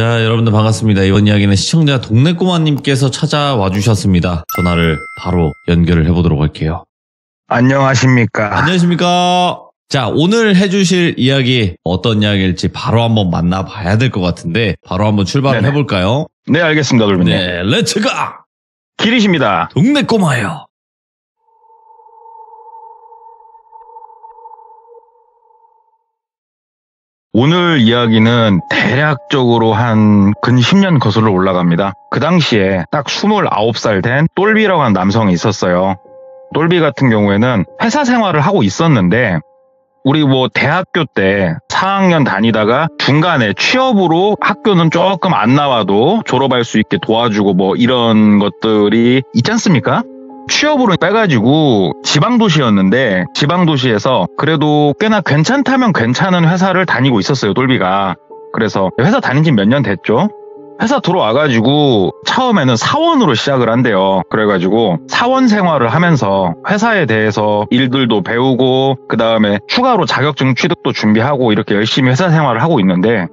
자, 여러분들 반갑습니다. 이번 이야기는 시청자 동네꼬마님께서 찾아와 주셨습니다. 전화를 바로 연결을 해보도록 할게요. 안녕하십니까. 안녕하십니까. 자, 오늘 해주실 이야기 어떤 이야기일지 바로 한번 만나봐야 될 것 같은데 바로 한번 출발을 해볼까요? 네, 알겠습니다, 돌빈님. 네, 렛츠가! 길이십니다. 동네꼬마요. 오늘 이야기는 대략적으로 한 근 10년 거슬러 올라갑니다. 그 당시에 딱 29살 된 똘비라고 하는 남성이 있었어요. 똘비 같은 경우에는 회사 생활을 하고 있었는데 우리 대학교 때 4학년 다니다가 중간에 취업으로 학교는 조금 안 나와도 졸업할 수 있게 도와주고 이런 것들이 있지 않습니까? 취업으로 빼가지고 지방도시였는데 지방도시에서 그래도 꽤나 괜찮다면 괜찮은 회사를 다니고 있었어요, 똘비가. 그래서 회사 다닌 지 몇 년 됐죠. 회사 들어와가지고 처음에는 사원으로 시작을 한대요. 그래가지고 사원 생활을 하면서 회사에 대해서 일들도 배우고 그 다음에 추가로 자격증 취득도 준비하고 이렇게 열심히 회사 생활을 하고 있는데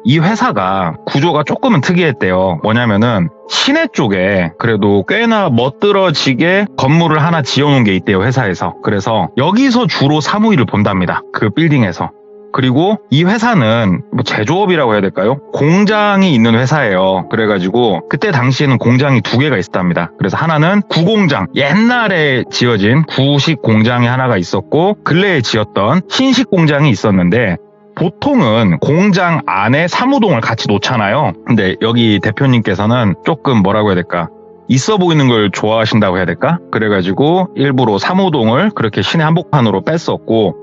이 회사가 구조가 조금은 특이했대요. 뭐냐면은 시내 쪽에 그래도 꽤나 멋들어지게 건물을 하나 지어놓은 게 있대요, 회사에서. 그래서 여기서 주로 사무일을 본답니다, 그 빌딩에서. 그리고 이 회사는 제조업이라고 해야 될까요? 공장이 있는 회사예요. 그래가지고 그때 당시에는 공장이 2개가 있었답니다. 그래서 하나는 구공장, 옛날에 지어진 구식 공장이 하나가 있었고 근래에 지었던 신식 공장이 있었는데 보통은 공장 안에 사무동을 같이 놓잖아요. 근데 여기 대표님께서는 조금 뭐라고 해야 될까? 있어 보이는 걸 좋아하신다고 해야 될까? 그래가지고 일부러 사무동을 그렇게 시내 한복판으로 뺐었고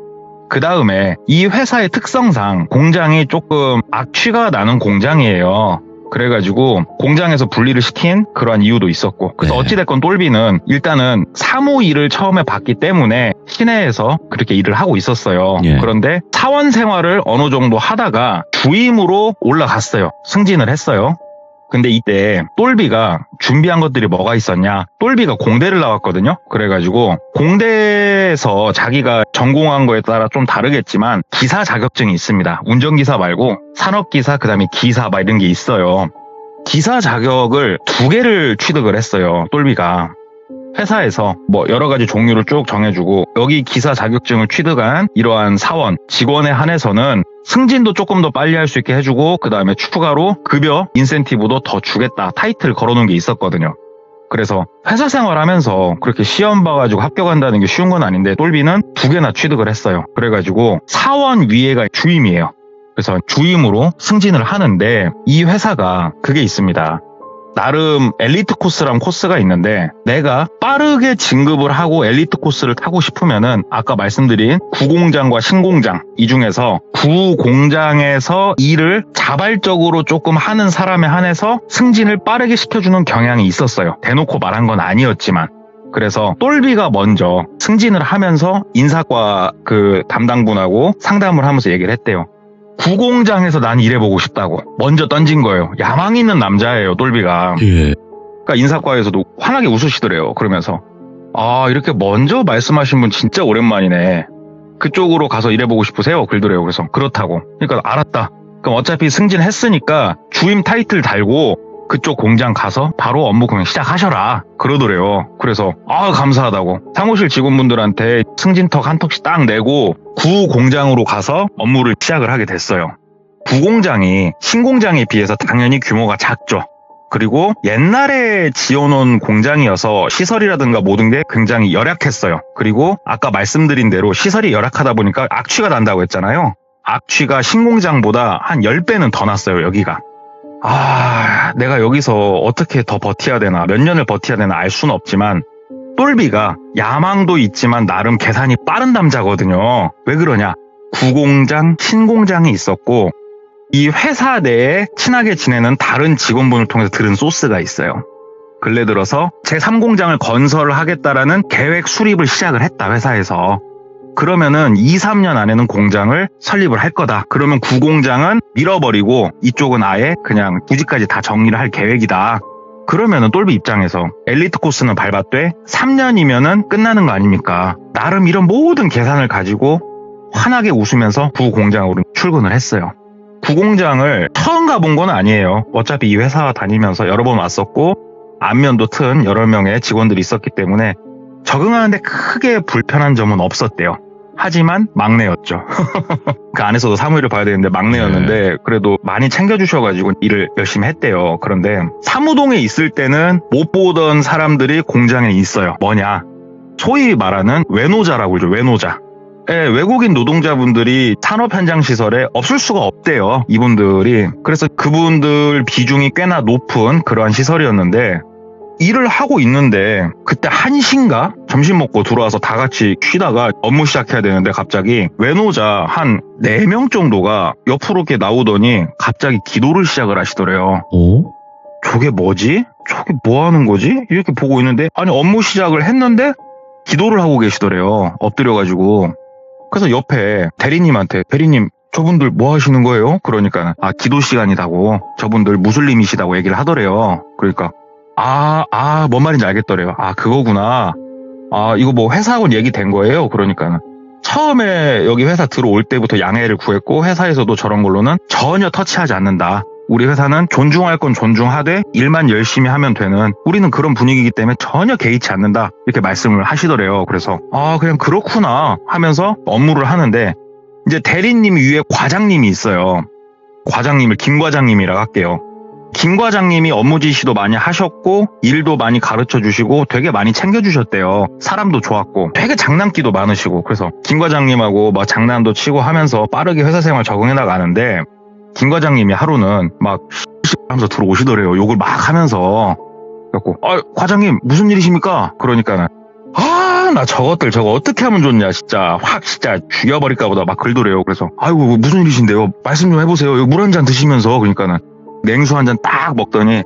그 다음에 이 회사의 특성상 공장이 조금 악취가 나는 공장이에요. 그래가지고 공장에서 분리를 시킨 그러한 이유도 있었고 그래서 어찌됐건 똘비는 일단은 사무 일을 처음에 봤기 때문에 시내에서 그렇게 일을 하고 있었어요. 그런데 사원 생활을 어느 정도 하다가 주임으로 올라갔어요. 승진을 했어요. 근데 이때 똘비가 준비한 것들이 뭐가 있었냐? 똘비가 공대를 나왔거든요. 그래가지고 공대에서 자기가 전공한 거에 따라 좀 다르겠지만 기사 자격증이 있습니다. 운전기사 말고 산업기사 그다음에 기사 이런 게 있어요. 기사 자격을 2개를 취득을 했어요, 똘비가. 회사에서 여러 가지 종류를 쭉 정해주고 여기 기사 자격증을 취득한 이러한 사원, 직원에 한해서는 승진도 조금 더 빨리 할 수 있게 해주고 그 다음에 추가로 급여, 인센티브도 더 주겠다 타이틀 걸어놓은 게 있었거든요. 그래서 회사 생활하면서 그렇게 시험 봐가지고 합격한다는 게 쉬운 건 아닌데 똘비는 2개나 취득을 했어요. 그래가지고 사원 위에가 주임이에요. 그래서 주임으로 승진을 하는데 이 회사가 그게 있습니다. 나름 엘리트 코스란 코스가 있는데 내가 빠르게 진급을 하고 엘리트 코스를 타고 싶으면은 아까 말씀드린 구공장과 신공장 이 중에서 구공장에서 일을 자발적으로 조금 하는 사람에 한해서 승진을 빠르게 시켜주는 경향이 있었어요. 대놓고 말한 건 아니었지만. 그래서 똘비가 먼저 승진을 하면서 인사과 그 담당분하고 상담을 하면서 얘기를 했대요. 구공장에서 난 일해보고 싶다고 먼저 던진 거예요. 야망 있는 남자예요, 똘비가. 그러니까 인사과에서도 환하게 웃으시더래요. 그러면서 이렇게 먼저 말씀하신 분 진짜 오랜만이네. 그쪽으로 가서 일해보고 싶으세요? 그러더래요. 그래서 그렇다고. 그러니까 알았다. 그럼 어차피 승진했으니까 주임 타이틀 달고 그쪽 공장 가서 바로 업무 그냥 시작하셔라 그러더래요. 그래서 감사하다고 사무실 직원분들한테 승진턱 한 턱씩 딱 내고 구공장으로 가서 업무를 시작을 하게 됐어요. 구공장이 신공장에 비해서 당연히 규모가 작죠. 그리고 옛날에 지어놓은 공장이어서 시설이라든가 모든 게 굉장히 열악했어요. 그리고 아까 말씀드린 대로 시설이 열악하다 보니까 악취가 난다고 했잖아요. 악취가 신공장보다 한 10배는 더 났어요, 여기가. 내가 여기서 어떻게 더 버텨야 되나, 몇 년을 버텨야 되나 알 수는 없지만 똘비가 야망도 있지만 나름 계산이 빠른 남자거든요. 왜 그러냐? 구공장, 신공장이 있었고 이 회사 내에 친하게 지내는 다른 직원분을 통해서 들은 소스가 있어요. 근래 들어서 제3공장을 건설을 하겠다라는 계획 수립을 시작을 했다, 회사에서. 그러면은 2, 3년 안에는 공장을 설립을 할 거다. 그러면 구공장은 밀어버리고 이쪽은 아예 그냥 부지까지 다 정리를 할 계획이다. 그러면은 똘비 입장에서 엘리트 코스는 밟았되 3년이면은 끝나는 거 아닙니까? 나름 이런 모든 계산을 가지고 환하게 웃으면서 구공장으로 출근을 했어요. 구공장을 처음 가본 건 아니에요. 어차피 이 회사 다니면서 여러 번 왔었고 안면도 튼 여러 명의 직원들이 있었기 때문에 적응하는데 크게 불편한 점은 없었대요. 하지만 막내였죠. 그 안에서도 사무일을 봐야 되는데 막내였는데 그래도 많이 챙겨주셔가지고 일을 열심히 했대요. 그런데 사무동에 있을 때는 못 보던 사람들이 공장에 있어요. 뭐냐? 소위 말하는 외노자라고 그러죠. 외노자. 예, 외국인 노동자분들이 산업 현장 시설에 없을 수가 없대요. 이분들이. 그래서 그분들 비중이 꽤나 높은 그러한 시설이었는데 일을 하고 있는데 그때 1시인가? 점심 먹고 들어와서 다 같이 쉬다가 업무 시작해야 되는데 갑자기 외노자 한 4명 정도가 옆으로 이렇게 나오더니 갑자기 기도를 시작을 하시더래요. 오? 저게 뭐지? 저게 뭐 하는 거지? 이렇게 보고 있는데 아니 업무 시작을 했는데 기도를 하고 계시더래요. 엎드려가지고. 그래서 옆에 대리님한테 대리님 저분들 뭐 하시는 거예요? 그러니까 기도 시간이라고 저분들 무슬림이시다고 얘기를 하더래요. 그러니까 뭔 말인지 알겠더래요. 그거구나. 이거 뭐 회사하고 얘기된 거예요? 그러니까 처음에 여기 회사 들어올 때부터 양해를 구했고 회사에서도 저런 걸로는 전혀 터치하지 않는다. 우리 회사는 존중할 건 존중하되 일만 열심히 하면 되는 우리는 그런 분위기이기 때문에 전혀 개의치 않는다. 이렇게 말씀을 하시더래요. 그래서 그냥 그렇구나 하면서 업무를 하는데 이제 대리님 위에 과장님이 있어요. 과장님을 김 과장님이라고 할게요. 김 과장님이 업무 지시도 많이 하셨고 일도 많이 가르쳐 주시고 되게 많이 챙겨주셨대요. 사람도 좋았고 되게 장난기도 많으시고 그래서 김 과장님하고 막 장난도 치고 하면서 빠르게 회사 생활 적응해 나가는데 김 과장님이 하루는 막 하면서 들어오시더래요. 욕을 막 하면서. 그래갖고 과장님 무슨 일이십니까? 그러니까는 나 저것들 저거 어떻게 하면 좋냐 진짜 확 진짜 죽여버릴까 보다 막 글더래요. 그래서 아이고 무슨 일이신데요? 말씀 좀 해보세요. 물 한 잔 드시면서 그러니까는 냉수 한 잔 딱 먹더니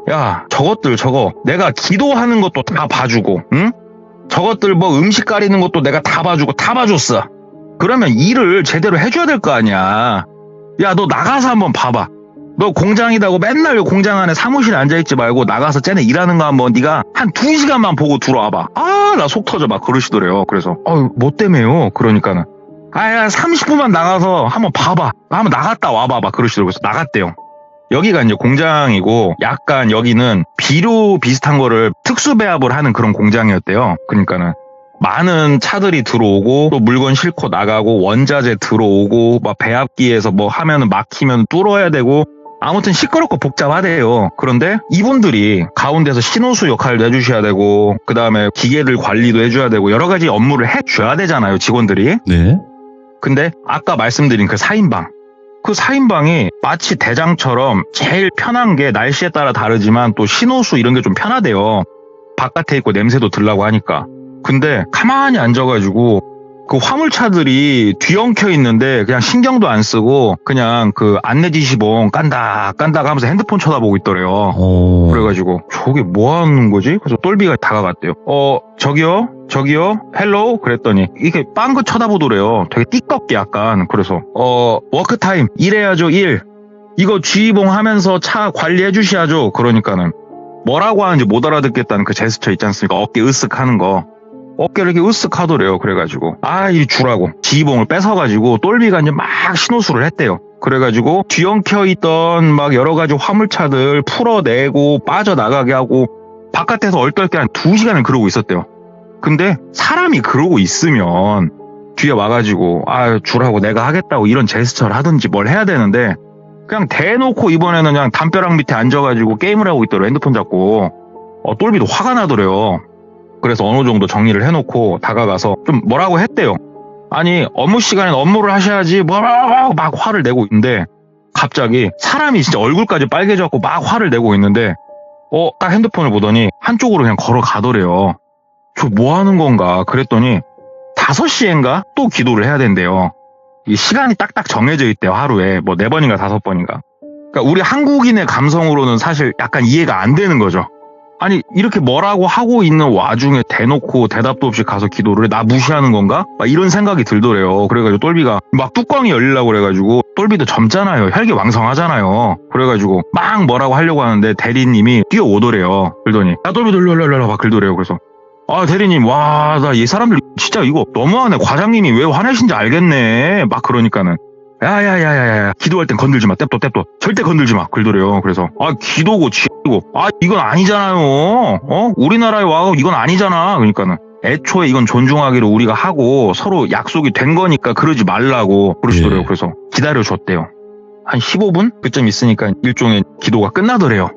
야 저것들 저거 내가 기도하는 것도 다 봐주고 응? 저것들 뭐 음식 가리는 것도 내가 다 봐주고 다 봐줬어. 그러면 일을 제대로 해줘야 될 거 아니야. 야 너 나가서 한번 봐봐. 너 공장이다고 맨날 공장 안에 사무실에 앉아있지 말고 나가서 쟤네 일하는 거 한번 네가 한 2시간만 보고 들어와봐. 나 속 터져 막 그러시더래요. 그래서 뭐 때문에요? 그러니까는 30분만 나가서 한번 봐봐. 한번 나갔다 와봐 막 그러시더라고요. 그래서 나갔대요. 여기가 이제 공장이고 약간 여기는 비료 비슷한 거를 특수 배합을 하는 그런 공장이었대요. 그러니까는 많은 차들이 들어오고 또 물건 싣고 나가고 원자재 들어오고 막 배합기에서 뭐 하면은 막히면 뚫어야 되고 아무튼 시끄럽고 복잡하대요. 그런데 이분들이 가운데서 신호수 역할도 해주셔야 되고 그 다음에 기계들 관리도 해줘야 되고 여러 가지 업무를 해줘야 되잖아요. 직원들이. 네. 근데 아까 말씀드린 그 4인방 그 4인방이 마치 대장처럼 제일 편한 게 날씨에 따라 다르지만 또 신호수 이런 게 좀 편하대요. 바깥에 있고 냄새도 들라고 하니까. 근데 가만히 앉아가지고 그 화물차들이 뒤엉켜 있는데 그냥 신경도 안 쓰고 그냥 그 안내 지시봉 깐다 하면서 핸드폰 쳐다보고 있더래요. 그래가지고 저게 뭐 하는 거지? 그래서 똘비가 다가갔대요. 저기요 헬로우 그랬더니 이게 빵긋 쳐다보더래요. 되게 띠껍게 약간. 그래서 워크타임 일해야죠 일. 이거 지휘봉 하면서 차 관리해 주셔야죠. 그러니까는 뭐라고 하는지 못 알아듣겠다는 그 제스처 있지 않습니까? 어깨 으쓱 하는 거. 어깨를 이렇게 으쓱 하더래요. 그래가지고 이 주라고 지휘봉을 뺏어가지고 똘비가 이제 막 신호수를 했대요. 그래가지고 뒤엉켜 있던 막 여러 가지 화물차들 풀어내고 빠져나가게 하고 바깥에서 얼떨게 한 2시간을 그러고 있었대요. 근데 사람이 그러고 있으면 뒤에 와가지고 주라고 내가 하겠다고 이런 제스처를 하든지 뭘 해야 되는데 그냥 대놓고 이번에는 그냥 담벼락 밑에 앉아가지고 게임을 하고 있더래요. 핸드폰 잡고. 똘비도 화가 나더래요. 그래서 어느 정도 정리를 해놓고 다가가서 좀 뭐라고 했대요. 아니 업무 시간엔 업무를 하셔야지 뭐라고 막 화를 내고 있는데 갑자기 사람이 진짜 얼굴까지 빨개져갖고 막 화를 내고 있는데 딱 핸드폰을 보더니 한쪽으로 그냥 걸어가더래요. 저 뭐 하는 건가 그랬더니 5시인가 또 기도를 해야 된대요. 이 시간이 딱딱 정해져 있대요. 하루에 뭐 4번인가 5번인가. 그러니까 우리 한국인의 감성으로는 사실 약간 이해가 안 되는 거죠. 아니 이렇게 뭐라고 하고 있는 와중에 대놓고 대답도 없이 가서 기도를 해? 나 무시하는 건가? 막 이런 생각이 들더래요. 그래가지고 똘비가 막 뚜껑이 열리려고 그래가지고 똘비도 젊잖아요. 혈기왕성하잖아요. 그래가지고 막 뭐라고 하려고 하는데 대리님이 뛰어오더래요. 그러더니 야 똘비 놀려 막 그러더래요. 그래서 대리님 나 이 사람들 진짜 이거 너무하네. 과장님이 왜 화내신지 알겠네. 막 그러니까는 야야야야야 기도할 땐 건들지 마. 떱도 절대 건들지 마. 그러더래요. 그래서 기도고 쥐고 이건 아니잖아요. 우리나라에 와서 이건 아니잖아. 그러니까는 애초에 이건 존중하기로 우리가 하고 서로 약속이 된 거니까 그러지 말라고 그러시더래요. 예. 그래서 기다려줬대요. 한 15분 그쯤 있으니까 일종의 기도가 끝나더래요.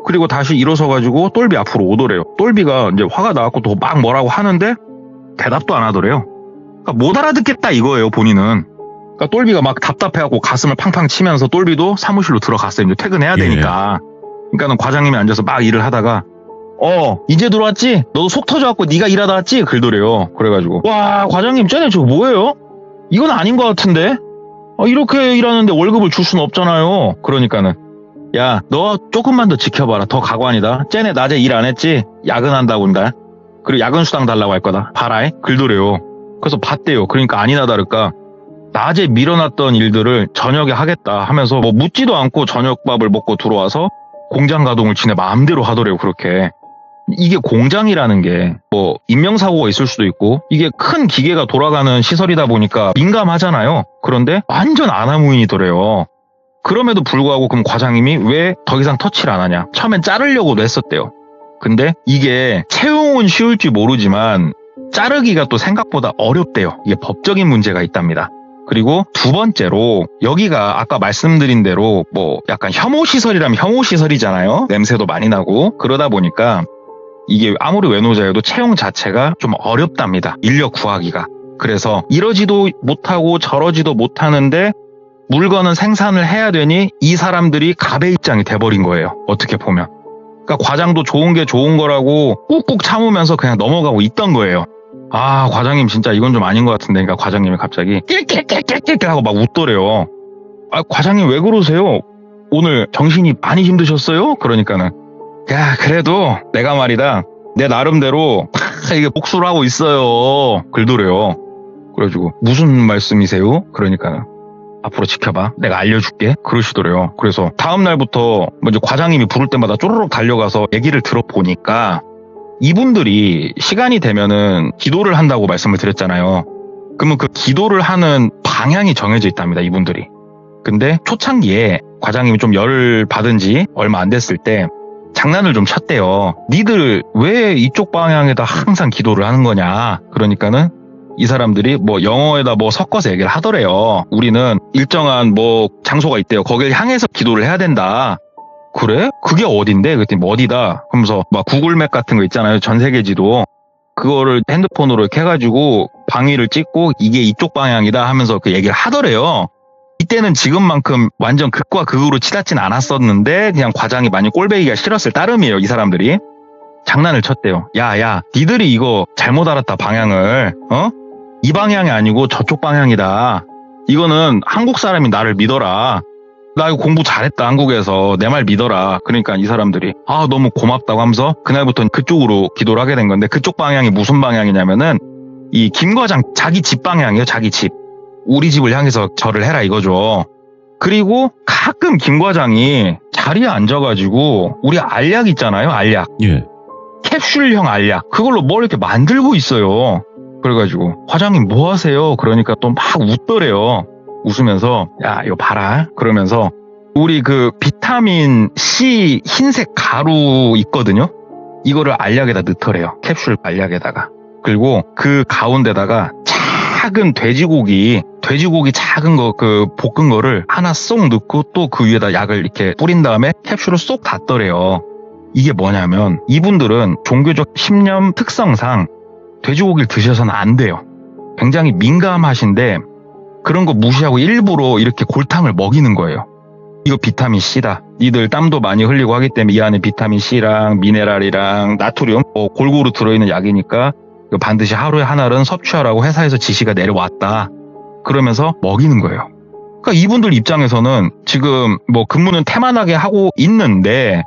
그리고 다시 일어서가지고 똘비 앞으로 오더래요. 똘비가 이제 화가 나갖고 또 막 뭐라고 하는데 대답도 안 하더래요. 그러니까 못 알아듣겠다 이거예요, 본인은. 그러니까 똘비가 막 답답해갖고 가슴을 팡팡 치면서 똘비도 사무실로 들어갔어요. 이제 퇴근해야 되니까. 그러니까는 과장님이 앉아서 막 일을 하다가 이제 들어왔지? 너도 속 터져갖고 네가 일하다 왔지? 그러더래요. 그래가지고 와 과장님 쟤네 저거 뭐예요? 이건 아닌 것 같은데? 이렇게 일하는데 월급을 줄 수는 없잖아요. 그러니까는 야 너 조금만 더 지켜봐라. 더 가관이다. 쟤네 낮에 일 안 했지? 야근한다고 한다. 그리고 야근 수당 달라고 할 거다. 봐라. 그러더래요. 그래서 봤대요. 그러니까 아니나 다를까 낮에 밀어놨던 일들을 저녁에 하겠다 하면서 뭐 묻지도 않고 저녁밥을 먹고 들어와서 공장 가동을 지네 마음대로 하더래요. 그렇게. 이게 공장이라는 게 뭐 인명사고가 있을 수도 있고 이게 큰 기계가 돌아가는 시설이다 보니까 민감하잖아요. 그런데 완전 아나무인이더래요. 그럼에도 불구하고 그럼 과장님이 왜 더 이상 터치를 안 하냐. 처음엔 자르려고도 했었대요. 근데 이게 채용은 쉬울지 모르지만 자르기가 또 생각보다 어렵대요. 이게 법적인 문제가 있답니다. 그리고 두 번째로 여기가 아까 말씀드린 대로 뭐 약간 혐오시설이라면 혐오시설이잖아요. 냄새도 많이 나고 그러다 보니까 이게 아무리 외노자여도 채용 자체가 좀 어렵답니다. 인력 구하기가. 그래서 이러지도 못하고 저러지도 못하는데 물건은 생산을 해야 되니 이 사람들이 갑의 입장이 돼버린 거예요. 어떻게 보면. 그러니까 과장도 좋은 게 좋은 거라고 꾹꾹 참으면서 그냥 넘어가고 있던 거예요. 과장님 진짜 이건 좀 아닌 것 같은데. 그러니까 과장님이 갑자기 낄낄낄낄낄 하고 막 웃더래요. 과장님 왜 그러세요? 오늘 정신이 많이 힘드셨어요? 그러니까는 야 그래도 내가 말이다 내 나름대로 이게 복수를 하고 있어요. 그러더래요. 그래가지고 무슨 말씀이세요? 그러니까 앞으로 지켜봐. 내가 알려줄게. 그러시더래요. 그래서 다음날부터 먼저 과장님이 부를 때마다 쪼르륵 달려가서 얘기를 들어보니까 이분들이 시간이 되면은 기도를 한다고 말씀을 드렸잖아요. 그러면 그 기도를 하는 방향이 정해져 있답니다. 이분들이. 근데 초창기에 과장님이 좀 열을 받은 지 얼마 안 됐을 때 장난을 좀 쳤대요. 니들 왜 이쪽 방향에다 항상 기도를 하는 거냐. 그러니까는 이 사람들이 뭐 영어에다 뭐 섞어서 얘기를 하더래요. 우리는 일정한 뭐 장소가 있대요. 거길 향해서 기도를 해야 된다. 그래? 그게 어딘데? 그랬더니 뭐 어디다? 그러면서 막 구글맵 같은 거 있잖아요. 전 세계 지도. 그거를 핸드폰으로 이렇게 해가지고 방위를 찍고 이게 이쪽 방향이다 하면서 그 얘기를 하더래요. 이때는 지금만큼 완전 극과 극으로 치닫진 않았었는데 그냥 과장이 많이 꼴배기가 싫었을 따름이에요. 이 사람들이. 장난을 쳤대요. 야 니들이 이거 잘못 알았다 방향을. 이 방향이 아니고 저쪽 방향이다. 이거는 한국 사람이 나를 믿어라. 나 이거 공부 잘했다 한국에서. 내 말 믿어라. 그러니까 이 사람들이 너무 고맙다고 하면서 그날부터는 그쪽으로 기도를 하게 된 건데 그쪽 방향이 무슨 방향이냐면은 이 김 과장 자기 집 방향이에요. 자기 집. 우리 집을 향해서 절을 해라 이거죠. 그리고 가끔 김 과장이 자리에 앉아가지고 우리 알약 있잖아요. 알약. 예. 캡슐형 알약. 그걸로 뭘 이렇게 만들고 있어요. 그래가지고 과장님 뭐 하세요? 그러니까 또 막 웃더래요. 웃으면서 야 이거 봐라. 그러면서 우리 그 비타민 C 흰색 가루 있거든요. 이거를 알약에다 넣더래요. 캡슐 알약에다가. 그리고 그 가운데다가 작은 돼지고기 작은 거 그 볶은 거를 하나 쏙 넣고 또 그 위에다 약을 이렇게 뿌린 다음에 캡슐을 쏙 닫더래요. 이게 뭐냐면 이분들은 종교적 신념 특성상 돼지고기를 드셔서는 안 돼요. 굉장히 민감하신데 그런 거 무시하고 일부러 이렇게 골탕을 먹이는 거예요. 이거 비타민 C다. 니들 땀도 많이 흘리고 하기 때문에 이 안에 비타민 C랑 미네랄이랑 나트륨 골고루 들어있는 약이니까 이거 반드시 하루에 하나는 섭취하라고 회사에서 지시가 내려왔다. 그러면서 먹이는 거예요. 그러니까 이분들 입장에서는 지금 뭐 근무는 태만하게 하고 있는데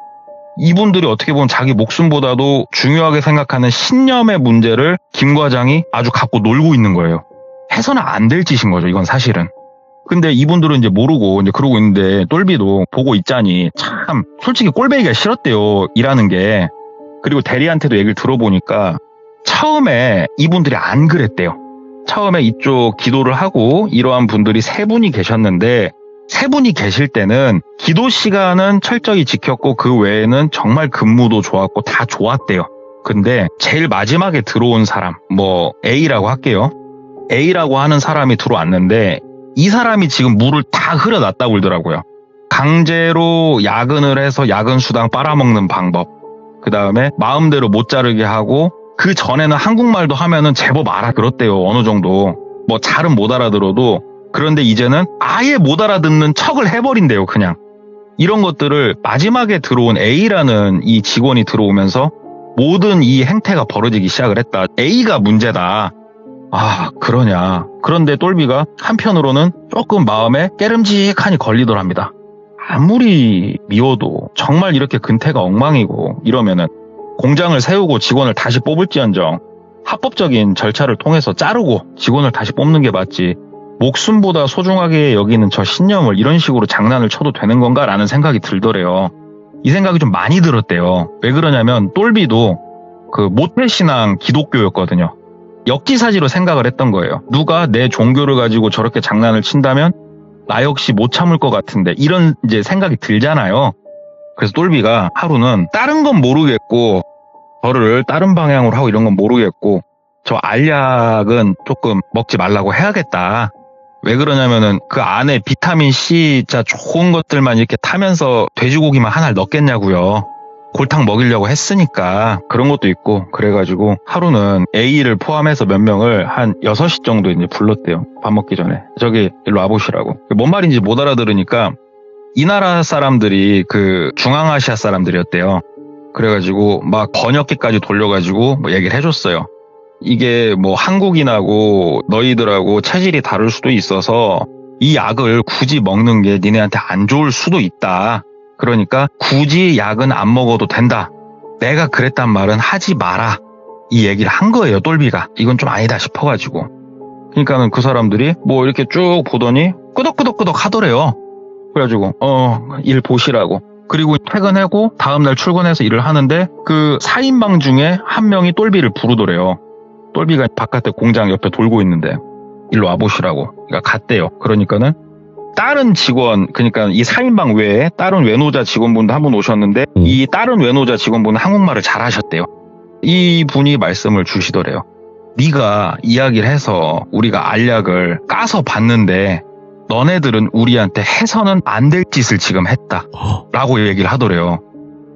이분들이 어떻게 보면 자기 목숨보다도 중요하게 생각하는 신념의 문제를 김 과장이 아주 갖고 놀고 있는 거예요. 해서는 안 될 짓인 거죠. 이건 사실은. 근데 이분들은 이제 모르고 이제 그러고 있는데 똘비도 보고 있자니 참 솔직히 꼴배기가 싫었대요. 일하는 게. 그리고 대리한테도 얘기를 들어보니까 처음에 이분들이 안 그랬대요. 처음에 이쪽 기도를 하고 이러한 분들이 3분이 계셨는데 3분이 계실 때는 기도 시간은 철저히 지켰고 그 외에는 정말 근무도 좋았고 다 좋았대요. 근데 제일 마지막에 들어온 사람, A라고 할게요. A라고 하는 사람이 들어왔는데 이 사람이 지금 물을 다 흐려놨다고 그러더라고요. 강제로 야근을 해서 야근 수당 빨아먹는 방법. 그 다음에 마음대로 못 자르게 하고 그 전에는 한국말도 하면은 제법 알아들었대요. 어느 정도. 잘은 못 알아들어도 그런데 이제는 아예 못 알아듣는 척을 해버린대요. 그냥. 이런 것들을 마지막에 들어온 A라는 이 직원이 들어오면서 모든 이 행태가 벌어지기 시작을 했다. A가 문제다. 아, 그러냐. 그런데 똘비가 한편으로는 조금 마음에 깨름직하니 걸리더랍니다. 아무리 미워도 정말 이렇게 근태가 엉망이고 이러면은 공장을 세우고 직원을 다시 뽑을지언정 합법적인 절차를 통해서 자르고 직원을 다시 뽑는 게 맞지. 목숨보다 소중하게 여기는 저 신념을 이런 식으로 장난을 쳐도 되는 건가라는 생각이 들더래요. 이 생각이 좀 많이 들었대요. 왜 그러냐면 똘비도 그 모태신앙 기독교였거든요. 역지사지로 생각을 했던 거예요. 누가 내 종교를 가지고 저렇게 장난을 친다면 나 역시 못 참을 것 같은데 이런 이제 생각이 들잖아요. 그래서 똘비가 하루는 다른 건 모르겠고 저를 다른 방향으로 하고 이런 건 모르겠고 저 알약은 조금 먹지 말라고 해야겠다. 왜 그러냐면은 그 안에 비타민 C 진짜 좋은 것들만 이렇게 타면서 돼지고기만 하나를 넣겠냐고요. 골탕 먹이려고 했으니까 그런 것도 있고 그래가지고 하루는 A를 포함해서 몇 명을 한 6시 정도 이제 불렀대요. 밥 먹기 전에. 저기 일로 와보시라고. 뭔 말인지 못 알아들으니까 이 나라 사람들이 그 중앙아시아 사람들이었대요. 그래가지고 막 번역기까지 돌려가지고 얘기를 해줬어요. 이게 한국인하고 너희들하고 체질이 다를 수도 있어서 이 약을 굳이 먹는 게 니네한테 안 좋을 수도 있다. 그러니까 굳이 약은 안 먹어도 된다. 내가 그랬단 말은 하지 마라. 이 얘기를 한 거예요, 똘비가. 이건 좀 아니다 싶어가지고. 그러니까는 그 사람들이 이렇게 쭉 보더니 끄덕끄덕끄덕 하더래요. 그래가지고 일 보시라고. 그리고 퇴근하고 다음날 출근해서 일을 하는데 그 4인방 중에 한 명이 똘비를 부르더래요. 똘비가 바깥에 공장 옆에 돌고 있는데 일로 와보시라고. 그러니까 갔대요. 그러니까는 다른 직원, 그러니까 이 4인방 외에 다른 외노자 직원분도 한 분 오셨는데 이 다른 외노자 직원분은 한국말을 잘하셨대요. 이 분이 말씀을 주시더래요. 네가 이야기를 해서 우리가 알약을 까서 봤는데 너네들은 우리한테 해서는 안 될 짓을 지금 했다. 라고 얘기를 하더래요.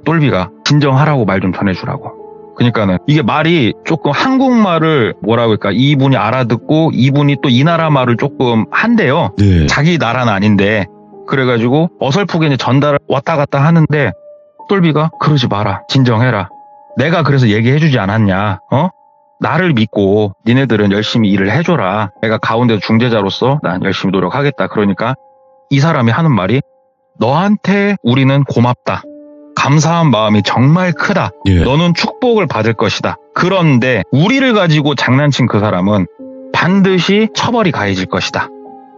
똘비가 진정하라고 말 좀 전해주라고. 그러니까는 이게 말이 조금 한국말을 뭐라고 할까 이분이 알아듣고 이분이 또 이 나라 말을 조금 한대요. 네. 자기 나라는 아닌데 그래가지고 어설프게 이제 전달을 왔다 갔다 하는데 똘비가 그러지 마라. 진정해라. 내가 그래서 얘기해주지 않았냐. 나를 믿고 니네들은 열심히 일을 해줘라. 내가 가운데 중재자로서 난 열심히 노력하겠다. 그러니까 이 사람이 하는 말이 너한테 우리는 고맙다. 감사한 마음이 정말 크다. 예. 너는 축복을 받을 것이다. 그런데 우리를 가지고 장난친 그 사람은 반드시 처벌이 가해질 것이다.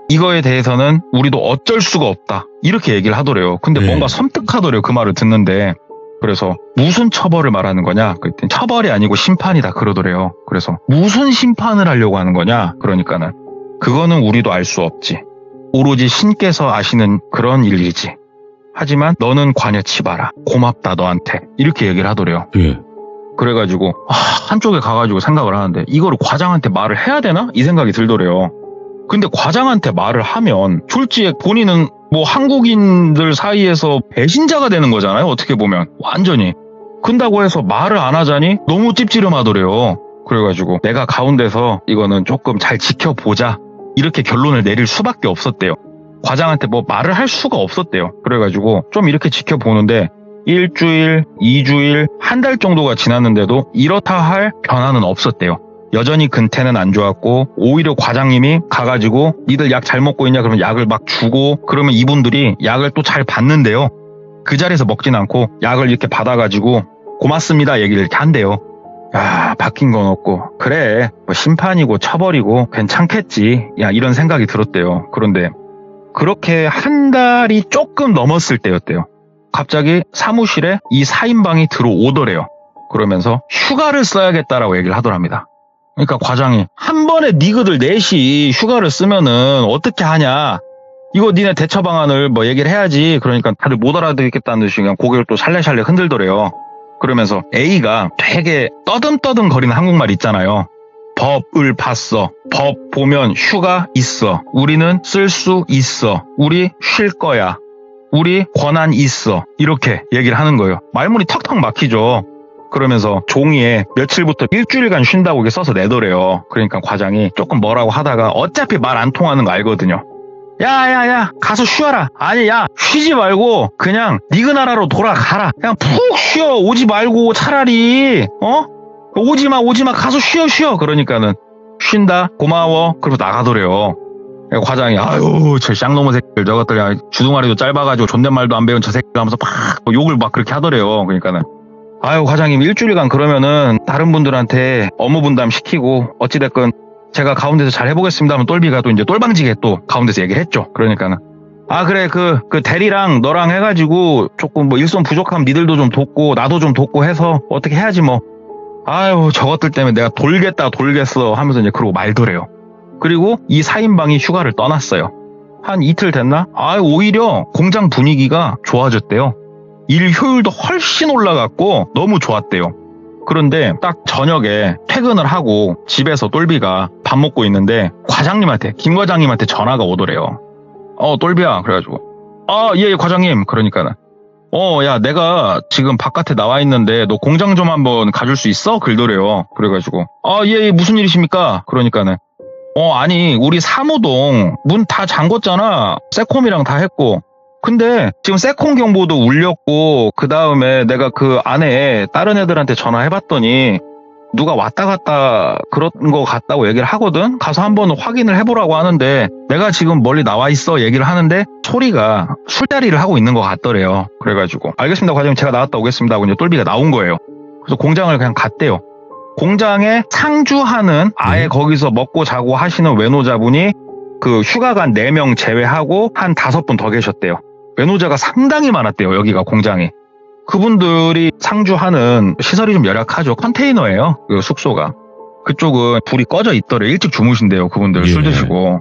이거에 대해서는 우리도 어쩔 수가 없다. 이렇게 얘기를 하더래요. 근데 뭔가 섬뜩하더래요. 그 말을 듣는데. 그래서 무슨 처벌을 말하는 거냐? 그랬더니 처벌이 아니고 심판이다 그러더래요. 그래서 무슨 심판을 하려고 하는 거냐? 그러니까는 그거는 우리도 알 수 없지. 오로지 신께서 아시는 그런 일이지. 하지만 너는 관여치 마라. 고맙다 너한테. 이렇게 얘기를 하더래요. 예. 그래가지고 한쪽에 가가지고 생각을 하는데 이거를 과장한테 말을 해야 되나? 이 생각이 들더래요. 근데 과장한테 말을 하면 졸지에 본인은 한국인들 사이에서 배신자가 되는 거잖아요. 어떻게 보면 완전히. 근다고 해서 말을 안 하자니 너무 찝찝하더래요. 그래가지고 내가 가운데서 이거는 조금 잘 지켜보자. 이렇게 결론을 내릴 수밖에 없었대요. 과장한테 말을 할 수가 없었대요. 그래가지고 좀 이렇게 지켜보는데 1주일, 2주일, 한 달 정도가 지났는데도 이렇다 할 변화는 없었대요. 여전히 근태는 안 좋았고 오히려 과장님이 가가지고 니들 약 잘 먹고 있냐 그러면 약을 막 주고 그러면 이분들이 약을 또 잘 받는데요. 그 자리에서 먹진 않고 약을 이렇게 받아가지고 고맙습니다 얘기를 이렇게 한대요. 야, 바뀐 건 없고 그래 심판이고 처벌이고 괜찮겠지 야 이런 생각이 들었대요. 그런데 그렇게 한 달이 조금 넘었을 때였대요. 갑자기 사무실에 이 4인방이 들어오더래요. 그러면서 휴가를 써야겠다라고 얘기를 하더랍니다. 그러니까 과장이 한 번에 니그들 넷이 휴가를 쓰면은 어떻게 하냐. 이거 니네 대처 방안을 뭐 얘기를 해야지. 그러니까 다들 못 알아듣겠다는 듯이 그냥 고개를 또 샬레샬레 흔들더래요. 그러면서 A가 되게 떠듬떠듬 거리는 한국말 있잖아요. 법을 봤어. 법 보면 휴가 있어. 우리는 쓸 수 있어. 우리 쉴 거야. 우리 권한 있어. 이렇게 얘기를 하는 거예요. 말문이 턱턱 막히죠. 그러면서 종이에 며칠부터 일주일간 쉰다고 이렇게 써서 내더래요. 그러니까 과장이 조금 뭐라고 하다가 어차피 말 안 통하는 거 알거든요. 야 가서 쉬어라. 아니 야 쉬지 말고 그냥 니그나라로 돌아가라. 그냥 푹 쉬어. 오지 말고 차라리 오지마 가서 쉬어. 그러니까는 쉰다 고마워 그러고 나가더래요. 과장이 아유 저 쌍놈의 새끼들 저것들 주둥아리도 짧아가지고 존댓말도 안 배운 저 새끼들 하면서 막 욕을 막 그렇게 하더래요. 그러니까는 아유 과장님 일주일간 그러면은 다른 분들한테 업무 분담 시키고 어찌됐건 제가 가운데서 잘 해보겠습니다 하면 똘비가 또 이제 똘방지게 또 가운데서 얘기를 했죠. 그러니까는 아 그래 그 대리랑 너랑 해가지고 조금 뭐 일손 부족하면 니들도 좀 돕고 나도 좀 돕고 해서 어떻게 해야지 뭐. 아유 저것들 때문에 내가 돌겠어 하면서 이제 그러고 말더래요. 그리고 이 4인방이 휴가를 떠났어요. 한 이틀 됐나? 오히려 공장 분위기가 좋아졌대요. 일 효율도 훨씬 올라갔고 너무 좋았대요. 그런데 딱 저녁에 퇴근을 하고 집에서 똘비가 밥 먹고 있는데 김 과장님한테 전화가 오더래요. 똘비야 그래가지고 예 과장님 그러니까는 야 내가 지금 바깥에 나와 있는데 너 공장 좀 한번 가줄 수 있어? 그러더래요. 그래가지고 예 무슨 일이십니까? 그러니까는 아니 우리 사무동 문 다 잠궜잖아. 세콤이랑 다 했고 근데 지금 세콤 경보도 울렸고 그 다음에 내가 그 안에 다른 애들한테 전화해봤더니 누가 왔다 갔다 그런 거 같다고 얘기를 하거든. 가서 한번 확인을 해보라고 하는데 내가 지금 멀리 나와 있어 얘기를 하는데 소리가 술자리를 하고 있는 것 같더래요. 그래가지고 알겠습니다 과장님 제가 나왔다 오겠습니다 하고 이제 똘비가 나온 거예요. 그래서 공장을 그냥 갔대요. 공장에 상주하는 아예 거기서 먹고 자고 하시는 외노자분이 그 휴가 간 4명 제외하고 한 5분 더 계셨대요. 외노자가 상당히 많았대요. 여기가 공장이. 그분들이 상주하는 시설이 좀 열악하죠. 컨테이너예요. 그 숙소가. 그쪽은 불이 꺼져 있더래. 일찍 주무신대요. 그분들 술 드시고.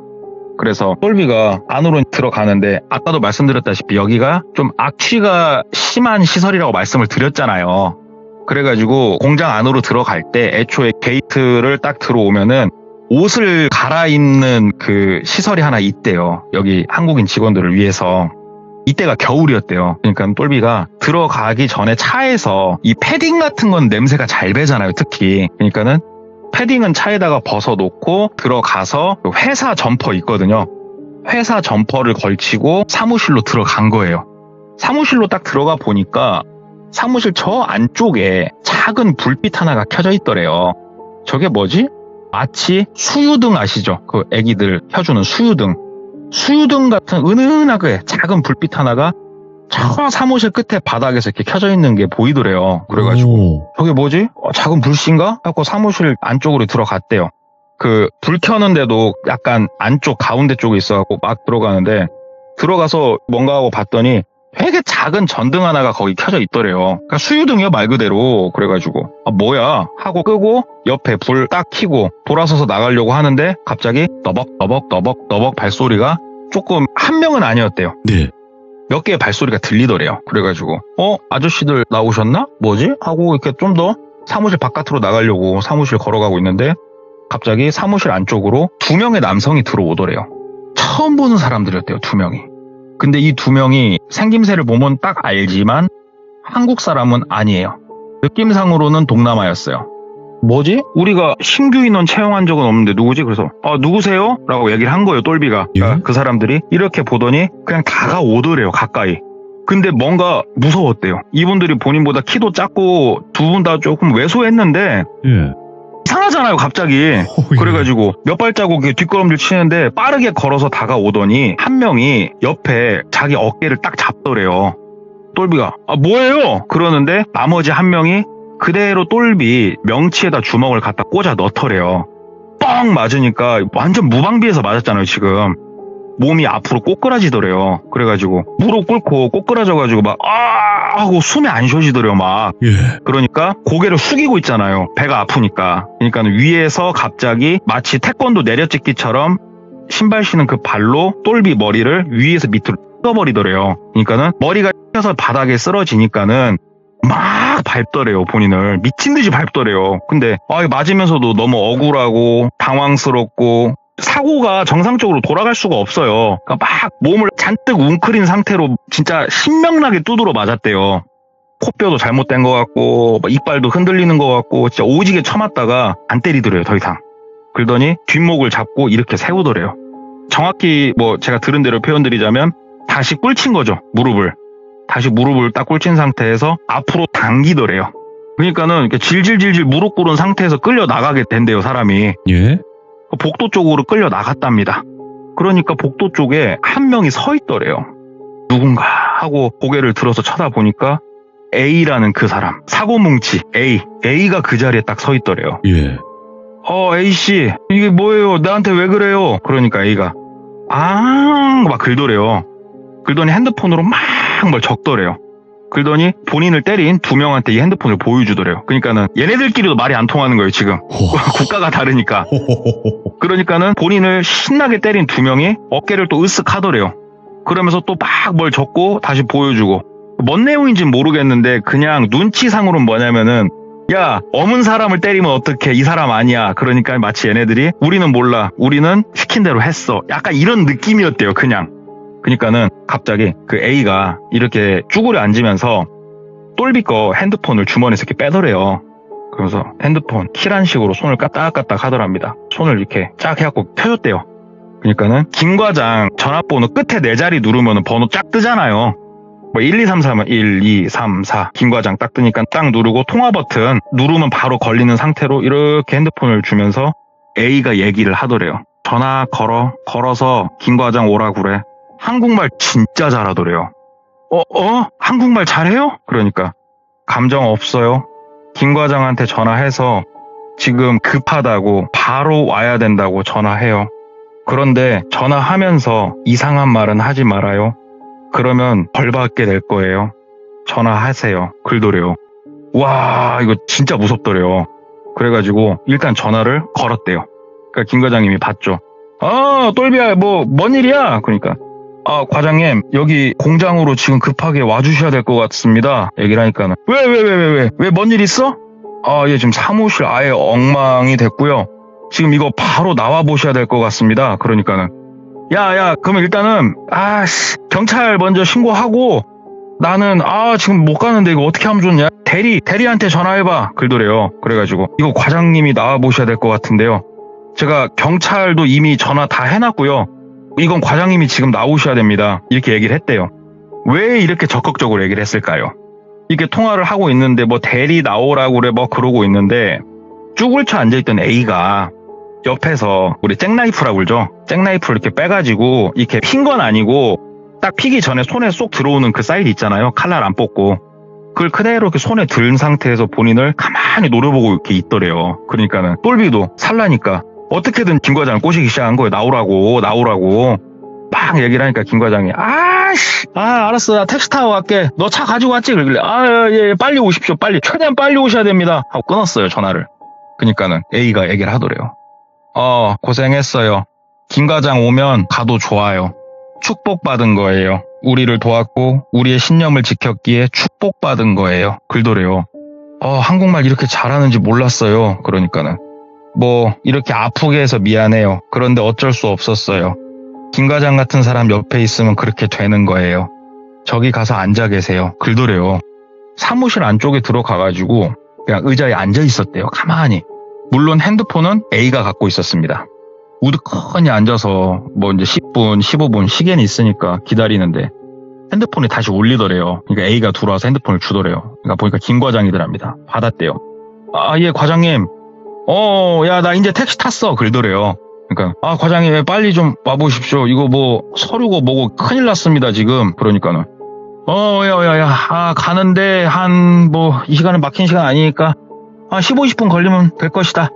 그래서 똘비가 안으로 들어가는데 아까도 말씀드렸다시피 여기가 좀 악취가 심한 시설이라고 말씀을 드렸잖아요. 그래가지고 공장 안으로 들어갈 때 애초에 게이트를 딱 들어오면은 옷을 갈아입는 그 시설이 하나 있대요. 여기 한국인 직원들을 위해서. 이때가 겨울이었대요. 그러니까 똘비가 들어가기 전에 차에서 이 패딩 같은 건 냄새가 잘 배잖아요. 특히. 그러니까는 패딩은 차에다가 벗어놓고 들어가서 회사 점퍼 있거든요. 회사 점퍼를 걸치고 사무실로 들어간 거예요. 사무실로 딱 들어가 보니까 사무실 저 안쪽에 작은 불빛 하나가 켜져 있더래요. 저게 뭐지? 마치 수유등 아시죠? 그 애기들 켜주는 수유등 같은 은은하게 작은 불빛 하나가 저 사무실 끝에 바닥에서 이렇게 켜져 있는 게 보이더래요. 그래가지고 저게 뭐지? 작은 불씨인가? 하고 사무실 안쪽으로 들어갔대요. 그 불 켜는데도 약간 안쪽 가운데 쪽에 있어갖고 막 들어가는데 들어가서 뭔가 하고 봤더니 되게 작은 전등 하나가 거기 켜져 있더래요. 그러니까 수유등이요 말 그대로. 그래가지고 뭐야 하고 끄고 옆에 불 딱 켜고 돌아서서 나가려고 하는데 갑자기 너벅 발소리가 조금 한 명은 아니었대요. 네. 몇 개의 발소리가 들리더래요. 그래가지고 아저씨들 나오셨나? 뭐지? 하고 이렇게 좀 더 사무실 바깥으로 나가려고 사무실 걸어가고 있는데 갑자기 사무실 안쪽으로 2명의 남성이 들어오더래요. 처음 보는 사람들이었대요. 2명이. 근데 이 2명이 생김새를 보면 딱 알지만 한국 사람은 아니에요. 느낌상으로는 동남아였어요. 뭐지? 우리가 신규 인원 채용한 적은 없는데 누구지? 그래서 누구세요? 라고 얘기를 한 거예요. 똘비가. 그러니까 그 사람들이 이렇게 보더니 그냥 다가오더래요. 가까이. 근데 뭔가 무서웠대요. 이분들이 본인보다 키도 작고 두 분 다 조금 왜소했는데 이상하잖아요. 갑자기. 그래가지고 몇 발자국 뒷걸음질 치는데 빠르게 걸어서 다가오더니 한 명이 옆에 자기 어깨를 딱 잡더래요. 똘비가 뭐예요? 그러는데 나머지 한 명이 그대로 똘비 명치에다 주먹을 갖다 꽂아 넣더래요. 뻥 맞으니까 완전 무방비해서 맞았잖아요. 지금. 몸이 앞으로 꼬꾸라지더래요. 그래가지고 무릎 꿇고 꼬꾸라져가지고 막 하고 숨이 안 쉬어지더래요. 막. 예. 그러니까 고개를 숙이고 있잖아요. 배가 아프니까. 그러니까 위에서 갑자기 마치 태권도 내려찍기처럼 신발 신은 그 발로 똘비 머리를 위에서 밑으로 뜯어버리더래요. 그러니까는 머리가 튀어서 바닥에 쓰러지니까는 막 밟더래요. 본인을 미친 듯이 밟더래요. 근데 맞으면서도 너무 억울하고 당황스럽고 사고가 정상적으로 돌아갈 수가 없어요. 그러니까 막 몸을 잔뜩 웅크린 상태로 진짜 신명나게 두드러 맞았대요. 코뼈도 잘못된 것 같고 이빨도 흔들리는 것 같고 진짜 오지게 쳐맞다가 안 때리더래요. 더 이상. 그러더니 뒷목을 잡고 이렇게 세우더래요. 정확히 제가 들은 대로 표현드리자면 다시 꿇친 거죠. 무릎을. 다시 무릎을 딱 꿇친 상태에서 앞으로 당기더래요. 그러니까는 이렇게 질질질질 무릎 꿇은 상태에서 끌려 나가게 된대요. 사람이. 예? 복도 쪽으로 끌려 나갔답니다. 그러니까 복도 쪽에 한 명이 서 있더래요. 누군가 하고 고개를 들어서 쳐다보니까 A라는 그 사람, 사고뭉치 A가 그 자리에 딱 서 있더래요. 예. A씨, 이게 뭐예요? 나한테 왜 그래요? 그러니까 A가 막 긁더래요. 긁더니 핸드폰으로 막 뭘 적더래요. 그러더니 본인을 때린 두 명한테 이 핸드폰을 보여주더래요. 그러니까는 얘네들끼리도 말이 안 통하는 거예요. 지금 국가가 다르니까. 그러니까는 본인을 신나게 때린 두 명이 어깨를 또 으쓱 하더래요. 그러면서 또 막 뭘 적고 다시 보여주고. 뭔 내용인지는 모르겠는데 그냥 눈치상으로는 뭐냐면은 야, 어문 사람을 때리면 어떡해, 이 사람 아니야. 그러니까 마치 얘네들이 우리는 몰라, 우리는 시킨 대로 했어, 약간 이런 느낌이었대요. 그러니까는 갑자기 그 A가 이렇게 쭈그려 앉으면서 똘비 거 핸드폰을 주머니에서 이렇게 빼더래요. 그러면서 핸드폰 키란 식으로 손을 까딱까딱 하더랍니다. 손을 이렇게 쫙 해갖고 켜줬대요. 그러니까는 김 과장 전화번호 끝에 4자리 누르면 번호 쫙 뜨잖아요. 1, 2, 3, 4면 1, 2, 3, 4 김 과장 딱 뜨니까 딱 누르고 통화 버튼 누르면 바로 걸리는 상태로 이렇게 핸드폰을 주면서 A가 얘기를 하더래요. 전화 걸어서 김 과장 오라 그래. 한국말 진짜 잘하더래요. 한국말 잘해요? 그러니까 감정 없어요. 김 과장한테 전화해서 지금 급하다고 바로 와야 된다고 전화해요. 그런데 전화하면서 이상한 말은 하지 말아요. 그러면 벌 받게 될 거예요. 전화하세요. 그러더래요. 와, 이거 진짜 무섭더래요. 그래가지고 일단 전화를 걸었대요. 그러니까 김 과장님이 받죠. 똘비야, 뭔 일이야? 그러니까 과장님, 여기 공장으로 지금 급하게 와주셔야 될 것 같습니다. 얘기를 하니까는 왜 뭔 일 있어? 예, 지금 사무실 아예 엉망이 됐고요. 지금 이거 바로 나와 보셔야 될 것 같습니다. 그러니까는 야, 그러면 일단은 경찰 먼저 신고하고 나는 지금 못 가는데 이거 어떻게 하면 좋냐? 대리한테 전화해봐. 그러더래요. 그래가지고 이거 과장님이 나와 보셔야 될 것 같은데요. 제가 경찰도 이미 전화 다 해놨고요. 이건 과장님이 지금 나오셔야 됩니다. 이렇게 얘기를 했대요. 왜 이렇게 적극적으로 얘기를 했을까요? 이렇게 통화를 하고 있는데 대리 나오라고 그래 그러고 있는데 쭈글쳐 앉아있던 A가 옆에서 우리 잭나이프라고 그러죠. 잭나이프를 이렇게 빼가지고 이렇게 핀 건 아니고 딱 피기 전에 손에 쏙 들어오는 그 사이즈 있잖아요. 칼날 안 뽑고 그걸 그대로 이렇게 손에 든 상태에서 본인을 가만히 노려보고 이렇게 있더래요. 그러니까는 똘비도 살라니까 어떻게든 김 과장을 꼬시기 시작한 거예요. 나오라고 막 얘기를 하니까 김 과장이 알았어, 나 택시 타고 갈게. 너 차 가지고 왔지? 그러길래 예, 빨리 오십시오. 최대한 빨리 오셔야 됩니다 하고 끊었어요, 전화를. 그러니까는 A가 얘기를 하더래요. 고생했어요. 김 과장 오면 가도 좋아요. 축복받은 거예요. 우리를 도왔고 우리의 신념을 지켰기에 축복받은 거예요. 그러더래요. 한국말 이렇게 잘하는지 몰랐어요. 그러니까는 이렇게 아프게 해서 미안해요. 그런데 어쩔 수 없었어요. 김 과장 같은 사람 옆에 있으면 그렇게 되는 거예요. 저기 가서 앉아 계세요. 그러더래요. 사무실 안쪽에 들어가가지고 그냥 의자에 앉아 있었대요. 가만히. 물론 핸드폰은 A가 갖고 있었습니다. 우두커니 앉아서 이제 10분, 15분 시계는 있으니까 기다리는데 핸드폰이 다시 울리더래요. 그러니까 A가 들어와서 핸드폰을 주더래요. 그러니까 보니까 김 과장이더랍니다. 받았대요. 예, 과장님. 야, 나 이제 택시 탔어. 그러더래요. 그러니까 과장님 빨리 좀 와보십시오. 이거 서류고 뭐고 큰일 났습니다 지금. 그러니까는 야, 가는데 이 시간은 막힌 시간 아니니까 15, 20분 걸리면 될 것이다.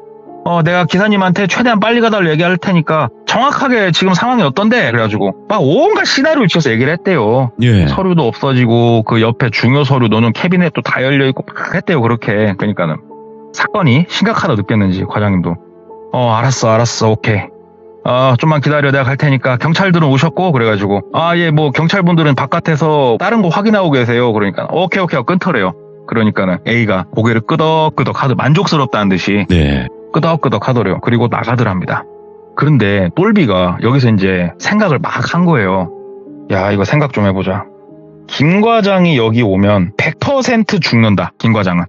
내가 기사님한테 최대한 빨리 가달라고 얘기할 테니까 정확하게 지금 상황이 어떤데? 그래가지고 막 온갖 시나리오를 치면서 얘기를 했대요. 예. 서류도 없어지고 그 옆에 중요 서류 노는 캐비넷도 다 열려있고 막 했대요. 그렇게. 그러니까는 사건이 심각하다 느꼈는지 과장님도 알았어 오케이. 좀만 기다려 내가 갈 테니까 경찰들은 오셨고 그래가지고 예 뭐 경찰분들은 바깥에서 다른 거 확인하고 계세요. 그러니까 오케이 하고 끊더래요. 그러니까는 A가 고개를 끄덕끄덕 하듯 만족스럽다는 듯이 네. 끄덕끄덕 하더래요. 그리고 나가더랍니다. 그런데 똘비가 여기서 이제 생각을 막 한 거예요. 야 이거 생각 좀 해보자. 김 과장이 여기 오면 100% 죽는다. 김 과장은.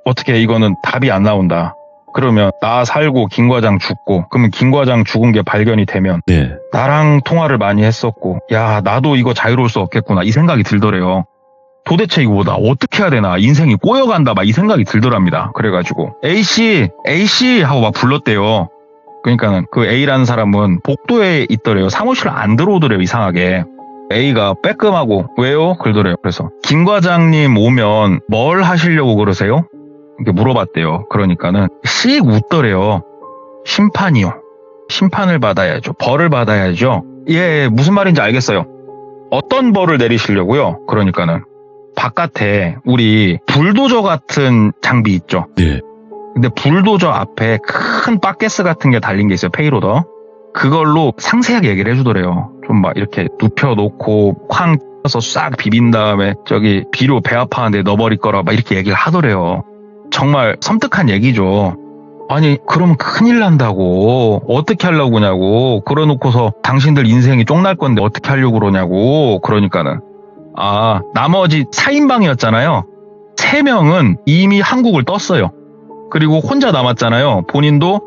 어떻게 이거는 답이 안 나온다. 그러면 나 살고 김 과장 죽고 그러면 김 과장 죽은 게 발견이 되면 네. 나랑 통화를 많이 했었고 야 나도 이거 자유로울 수 없겠구나 이 생각이 들더래요. 도대체 이거 나 어떻게 해야 되나 인생이 꼬여간다 막 이 생각이 들더랍니다. 그래가지고 A씨 하고 막 불렀대요. 그러니까는 그 A라는 사람은 복도에 있더래요. 사무실 안 들어오더래요. 이상하게. A가 빼끔하고 왜요? 그러더래요. 그래서 김 과장님 오면 뭘 하시려고 그러세요? 이렇게 물어봤대요. 그러니까는 씩 웃더래요. 심판이요. 심판을 받아야죠. 벌을 받아야죠. 예, 무슨 말인지 알겠어요. 어떤 벌을 내리시려고요? 그러니까는 바깥에 우리 불도저 같은 장비 있죠. 네. 근데 불도저 앞에 큰 바게스 같은 게 달린 게 있어요. 페이로더. 그걸로 상세하게 얘기를 해주더래요. 좀 막 이렇게 눕혀놓고 쾅 쳐서 싹 비빈 다음에 저기 비료 배 아파하는데 넣어버릴 거라 막 이렇게 얘기를 하더래요. 정말 섬뜩한 얘기죠. 아니 그러면 큰일 난다고. 어떻게 하려고 그러냐고. 그러놓고서 당신들 인생이 쫑날 건데 어떻게 하려고 그러냐고. 그러니까는 나머지 4인방이었잖아요. 3명은 이미 한국을 떴어요. 그리고 혼자 남았잖아요. 본인도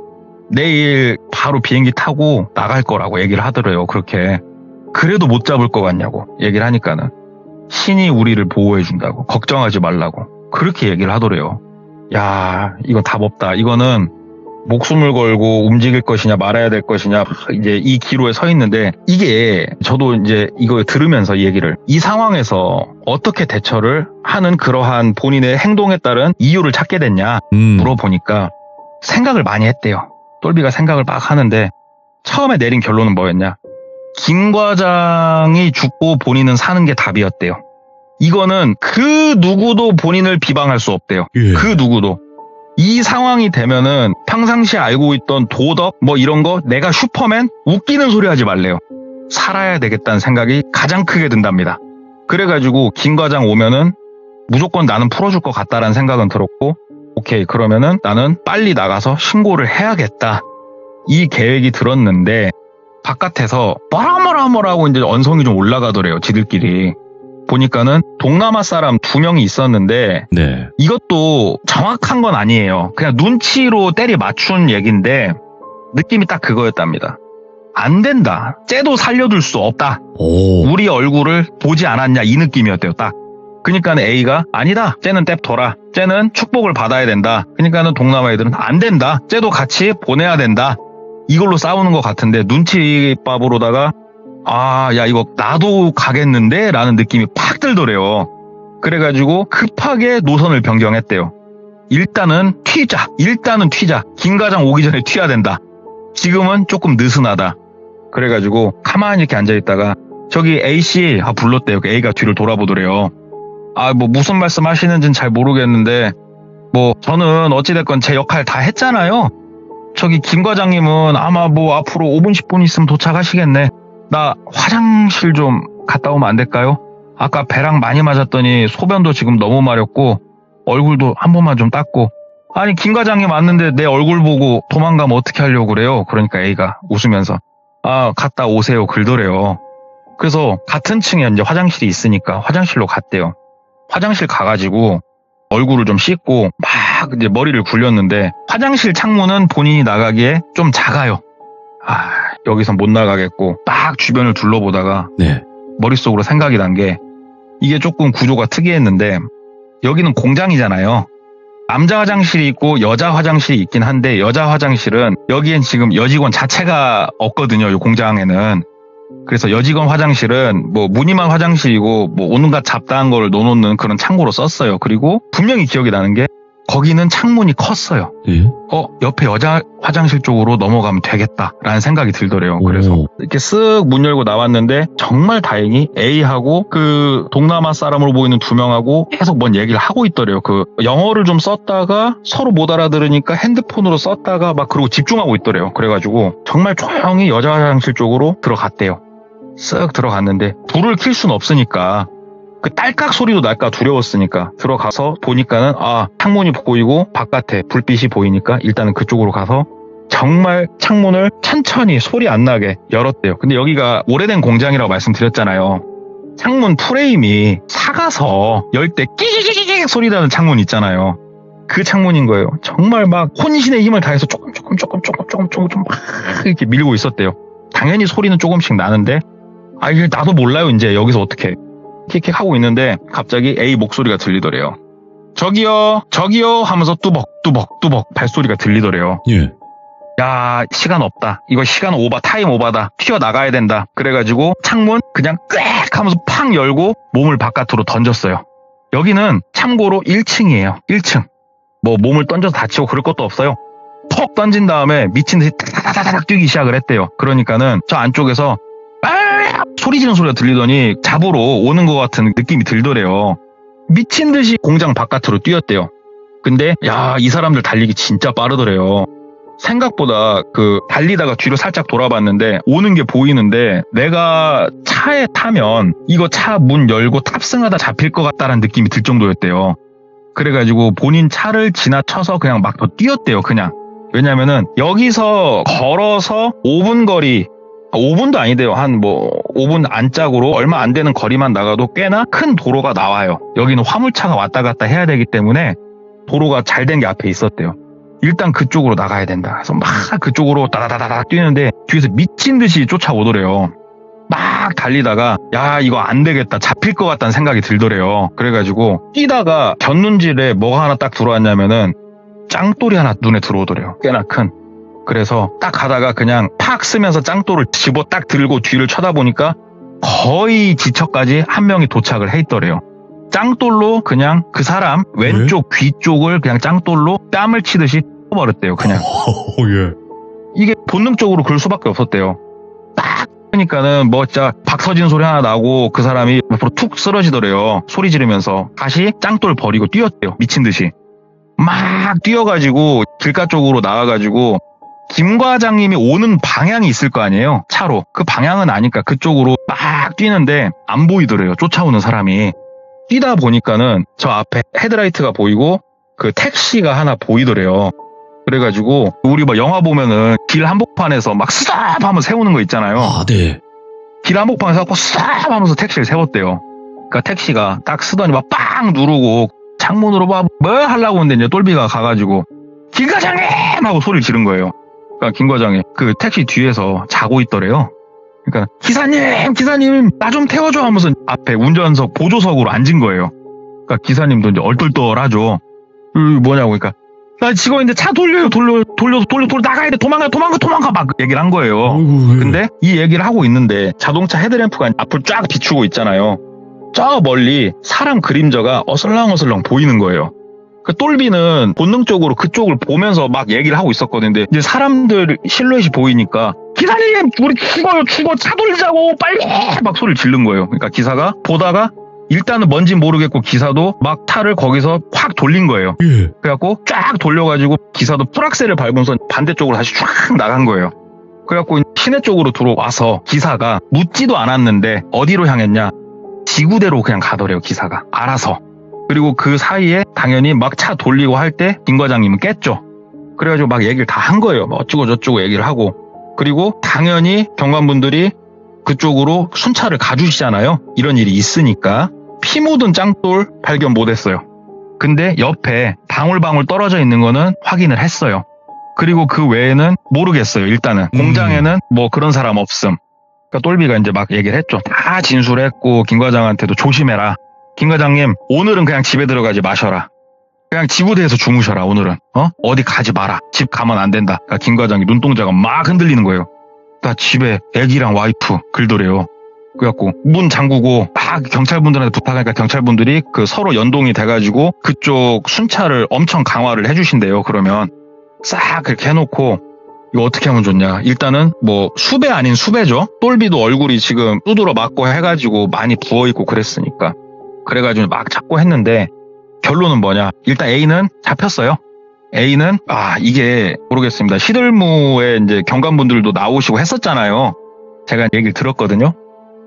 내일 바로 비행기 타고 나갈 거라고 얘기를 하더래요. 그렇게. 그래도 못 잡을 것 같냐고 얘기를 하니까는 신이 우리를 보호해준다고 걱정하지 말라고 그렇게 얘기를 하더래요. 야 이거 답 없다. 이거는 목숨을 걸고 움직일 것이냐 말아야 될 것이냐 이제 이 기로에 서 있는데 이게 저도 이제 이거 들으면서 이 얘기를 이 상황에서 어떻게 대처를 하는 그러한 본인의 행동에 따른 이유를 찾게 됐냐 물어보니까 생각을 많이 했대요. 똘비가 생각을 막 하는데 처음에 내린 결론은 뭐였냐. 김 과장이 죽고 본인은 사는 게 답이었대요. 이거는 그 누구도 본인을 비방할 수 없대요. 예. 그 누구도. 이 상황이 되면은 평상시에 알고 있던 도덕 뭐 이런 거 내가 슈퍼맨 웃기는 소리 하지 말래요. 살아야 되겠다는 생각이 가장 크게 든답니다. 그래가지고 김 과장 오면은 무조건 나는 풀어줄 것 같다라는 생각은 들었고 오케이 그러면은 나는 빨리 나가서 신고를 해야겠다. 이 계획이 들었는데 바깥에서 뭐라고 이제 언성이 좀 올라가더래요. 지들끼리. 보니까는 동남아 사람 2명이 있었는데 네. 이것도 정확한 건 아니에요. 그냥 눈치로 때리 맞춘 얘기인데 느낌이 딱 그거였답니다. 안 된다. 쟤도 살려둘 수 없다. 오. 우리 얼굴을 보지 않았냐 이 느낌이었대요. 딱. 그러니까는 A가 아니다. 쟤는 뗍둬라. 쟤는 축복을 받아야 된다. 그러니까는 동남아 애들은 안 된다. 쟤도 같이 보내야 된다. 이걸로 싸우는 것 같은데 눈치밥으로다가 야 이거 나도 가겠는데? 라는 느낌이 팍 들더래요. 그래가지고 급하게 노선을 변경했대요. 일단은 튀자. 김 과장 오기 전에 튀어야 된다. 지금은 조금 느슨하다. 그래가지고 가만히 이렇게 앉아있다가 저기 A씨 불렀대요. A가 뒤를 돌아보더래요. 뭐 무슨 말씀 하시는지는 잘 모르겠는데 뭐 저는 어찌됐건 제 역할 다 했잖아요. 저기 김 과장님은 아마 뭐 앞으로 5분 10분 있으면 도착하시겠네. 나 화장실 좀 갔다 오면 안 될까요? 아까 배랑 많이 맞았더니 소변도 지금 너무 마렵고 얼굴도 한 번만 좀 닦고. 아니 김 과장님 왔는데 내 얼굴 보고 도망가면 어떻게 하려고 그래요? 그러니까 A가 웃으면서 갔다 오세요 그러더래요. 그래서 같은 층에 이제 화장실이 있으니까 화장실로 갔대요. 화장실 가가지고 얼굴을 좀 씻고 막 이제 머리를 굴렸는데 화장실 창문은 본인이 나가기에 좀 작아요. 여기서 못 나가겠고 딱 주변을 둘러보다가 네. 머릿속으로 생각이 난 게 이게 조금 구조가 특이했는데 여기는 공장이잖아요. 남자 화장실이 있고 여자 화장실이 있긴 한데 여자 화장실은 여기엔 지금 여직원 자체가 없거든요. 이 공장에는. 그래서 여직원 화장실은 뭐 무늬만 화장실이고 뭐 온갖 잡다한 걸 넣어놓는 그런 창고로 썼어요. 그리고 분명히 기억이 나는 게 거기는 창문이 컸어요. 예? 옆에 여자 화장실 쪽으로 넘어가면 되겠다라는 생각이 들더래요. 그래서 오. 이렇게 쓱 문 열고 나왔는데 정말 다행히 A하고 그 동남아 사람으로 보이는 두 명하고 계속 뭔 얘기를 하고 있더래요. 그 영어를 좀 썼다가 서로 못 알아들으니까 핸드폰으로 썼다가 막 그러고 집중하고 있더래요. 그래가지고 정말 조용히 여자 화장실 쪽으로 들어갔대요. 쓱 들어갔는데 불을 켤 수는 없으니까 그 딸깍 소리도 날까 두려웠으니까 들어가서 보니까는 창문이 보이고 바깥에 불빛이 보이니까 일단은 그쪽으로 가서 정말 창문을 천천히 소리 안 나게 열었대요. 근데 여기가 오래된 공장이라고 말씀드렸잖아요. 창문 프레임이 작아서 열 때 끼기기기기 소리 나는 창문 있잖아요. 그 창문인 거예요. 정말 막 혼신의 힘을 다해서 조금 막 이렇게 밀고 있었대요. 당연히 소리는 조금씩 나는데 이게 나도 몰라요. 이제 여기서 어떻게 킥킥 하고 있는데 갑자기 A 목소리가 들리더래요. 저기요 하면서 뚜벅 발소리가 들리더래요. 예. 야, 시간 없다. 이거 시간 오바, 타임 오바다. 튀어나가야 된다. 그래가지고 창문 그냥 꽥 하면서 팡 열고 몸을 바깥으로 던졌어요. 여기는 참고로 1층이에요. 1층. 뭐 몸을 던져서 다치고 그럴 것도 없어요. 턱 던진 다음에 미친 듯이 타다다닥 뛰기 시작을 했대요. 그러니까는 저 안쪽에서 소리 지르는 소리가 들리더니 잡으러 오는 것 같은 느낌이 들더래요. 미친 듯이 공장 바깥으로 뛰었대요. 근데 이 사람들 달리기 진짜 빠르더래요. 생각보다 달리다가 뒤로 살짝 돌아봤는데 오는 게 보이는데 내가 차에 타면 이거 차 문 열고 탑승하다 잡힐 것 같다는 느낌이 들 정도였대요. 그래가지고 본인 차를 지나쳐서 그냥 막 더 뛰었대요. 그냥. 왜냐면은 여기서 걸어서 5분 거리 5분도 아니대요. 한 5분 안짝으로 얼마 안 되는 거리만 나가도 꽤나 큰 도로가 나와요. 여기는 화물차가 왔다 갔다 해야 되기 때문에 도로가 잘 된 게 앞에 있었대요. 일단 그쪽으로 나가야 된다. 그래서 막 그쪽으로 따다다다다 뛰는데 뒤에서 미친 듯이 쫓아오더래요. 막 달리다가 이거 안 되겠다. 잡힐 것 같다는 생각이 들더래요. 그래가지고 뛰다가 곁눈질에 뭐가 하나 딱 들어왔냐면은 짱돌이 하나 눈에 들어오더래요. 꽤나 큰. 그래서 딱 가다가 그냥 팍 쓰면서 짱돌을 집어 딱 들고 뒤를 쳐다보니까 거의 지처까지 한 명이 도착을 해 있더래요. 짱돌로 그냥 그 사람 왼쪽 귀 쪽을 그냥 짱돌로 뺨을 치듯이 쳐버렸대요. 그냥. 예. 이게 본능적으로 그럴 수밖에 없었대요. 딱 그러니까는 진짜 박서진 소리 하나 나고 그 사람이 앞으로 툭 쓰러지더래요. 소리 지르면서 다시 짱돌 버리고 뛰었대요. 미친 듯이. 막 뛰어가지고 길가 쪽으로 나와가지고 김 과장님이 오는 방향이 있을 거 아니에요. 차로. 그 방향은 아니까 그쪽으로 막 뛰는데 안 보이더래요. 쫓아오는 사람이. 뛰다 보니까는 저 앞에 헤드라이트가 보이고 그 택시가 하나 보이더래요. 그래가지고 우리 영화 보면은 길 한복판에서 막 스탑 하면서 세우는 거 있잖아요. 네. 길 한복판에서 스탑 하면서 택시를 세웠대요. 그러니까 택시가 딱 쓰더니 막 빵 누르고 창문으로 뭐 하려고 했는데 이제 똘비가 가가지고 김 과장님! 하고 소리를 지른 거예요. 그러니까 김 과장이 그 택시 뒤에서 자고 있더래요. 그러니까 기사님 나 좀 태워줘 하면서 앞에 운전석 보조석으로 앉은 거예요. 그러니까 기사님도 이제 얼떨떨하죠. 뭐냐고 그러니까 나 직원인데 차 돌려 나가야 돼 도망가 막 얘기를 한 거예요. 근데 이 얘기를 하고 있는데 자동차 헤드램프가 앞을 쫙 비추고 있잖아요. 저 멀리 사람 그림자가 어슬렁어슬렁 보이는 거예요. 그 똘비는 본능적으로 그쪽을 보면서 막 얘기를 하고 있었거든요. 근데 이제 사람들 실루엣이 보이니까 기사님 우리 죽어 차 돌리자고 빨리 막 소리를 지른 거예요. 그러니까 기사가 보다가 일단은 뭔진 모르겠고 기사도 막 차를 거기서 확 돌린 거예요. 예. 그래갖고 쫙 돌려가지고 기사도 풀악셀을 밟으면서 반대쪽으로 다시 쫙 나간 거예요. 그래갖고 시내 쪽으로 들어와서 기사가 묻지도 않았는데 어디로 향했냐? 지구대로 그냥 가더래요. 기사가 알아서. 그리고 그 사이에 당연히 막 차 돌리고 할 때 김 과장님은 깼죠. 그래가지고 막 얘기를 다 한 거예요. 어쩌고 저쩌고 얘기를 하고. 그리고 당연히 경관분들이 그쪽으로 순찰을 가주시잖아요. 이런 일이 있으니까. 피 묻은 짱돌 발견 못했어요. 근데 옆에 방울방울 떨어져 있는 거는 확인을 했어요. 그리고 그 외에는 모르겠어요. 일단은 공장에는 뭐 그런 사람 없음. 그러니까 똘비가 이제 막 얘기를 했죠. 다 진술했고 김 과장한테도 조심해라. 김 과장님 오늘은 그냥 집에 들어가지 마셔라. 그냥 지구대에서 주무셔라 오늘은. 어디 가지 마라. 집 가면 안 된다. 그러니까 김 과장이 눈동자가 막 흔들리는 거예요. 나 집에 애기랑 와이프 글더래요. 그래갖고 문 잠그고 막 경찰분들한테 부탁하니까 경찰분들이 그 서로 연동이 돼가지고 그쪽 순찰을 엄청 강화를 해주신대요. 그러면 싹 그렇게 해놓고 이거 어떻게 하면 좋냐. 일단은 뭐 수배 아닌 수배죠. 똘비도 얼굴이 지금 두드러 맞고 해가지고 많이 부어있고 그랬으니까. 그래가지고 막 찾고 했는데 결론은 뭐냐. 일단 A는 잡혔어요. A는 이게 모르겠습니다. 시들무에 이제 경관분들도 나오시고 했었잖아요. 제가 얘기를 들었거든요.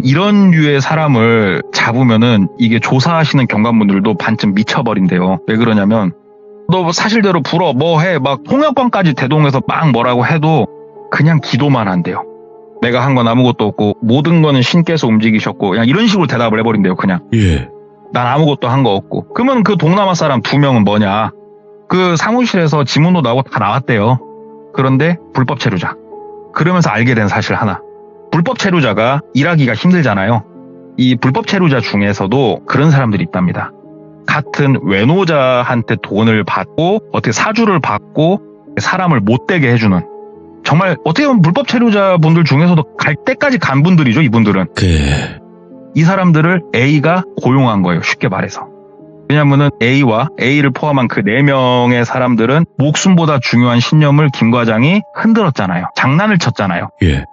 이런 류의 사람을 잡으면은 이게 조사하시는 경관분들도 반쯤 미쳐버린대요. 왜 그러냐면 너 사실대로 불어 뭐 해 막 통역관까지 대동해서 막 뭐라고 해도 그냥 기도만 한대요. 내가 한 건 아무것도 없고 모든 거는 신께서 움직이셨고 그냥 이런 식으로 대답을 해버린대요. 그냥 난 아무것도 한 거 없고. 그러면 그 동남아 사람 2명은 뭐냐. 그 사무실에서 지문도 나오고 다 나왔대요. 그런데 불법 체류자. 그러면서 알게 된 사실 하나. 불법 체류자가 일하기가 힘들잖아요. 이 불법 체류자 중에서도 그런 사람들이 있답니다. 같은 외노자한테 돈을 받고 어떻게 사주를 받고 사람을 못되게 해주는, 정말 어떻게 보면 불법 체류자 분들 중에서도 갈 때까지 간 분들이죠. 이분들은. 이 사람들을 A가 고용한 거예요. 쉽게 말해서. 왜냐면은 A와 A를 포함한 그 4명의 사람들은 목숨보다 중요한 신념을 김 과장이 흔들었잖아요. 장난을 쳤잖아요.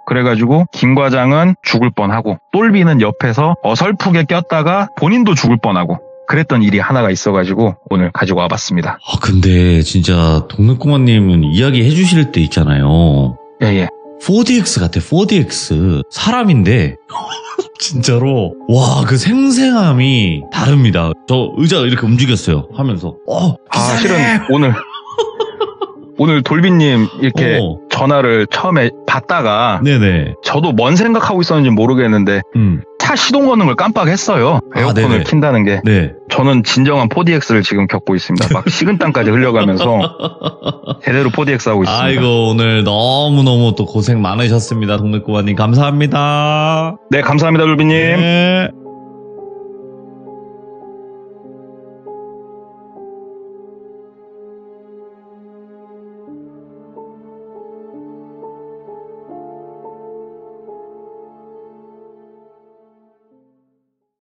그래가지고 김 과장은 죽을 뻔하고 똘비는 옆에서 어설프게 꼈다가 본인도 죽을 뻔하고 그랬던 일이 하나가 있어가지고 오늘 가지고 와봤습니다. 근데 진짜 동네꼬마님은 이야기 해주실 때 있잖아요. 4DX 같아. 4DX 사람인데 진짜로 와, 그 생생함이 다릅니다. 저 의자 이렇게 움직였어요 하면서 실은 오늘 돌비님 이렇게 전화를 처음에 받다가 네네. 저도 뭔 생각하고 있었는지 모르겠는데 차 시동 거는 걸 깜빡했어요. 에어컨을 킨다는 게. 저는 진정한 4DX를 지금 겪고 있습니다. 막 식은땀까지 흘려가면서 제대로 4DX 하고 있습니다. 아이고, 오늘 너무너무 또 고생 많으셨습니다. 동네꼬마님 감사합니다. 네, 감사합니다, 돌비님. 네.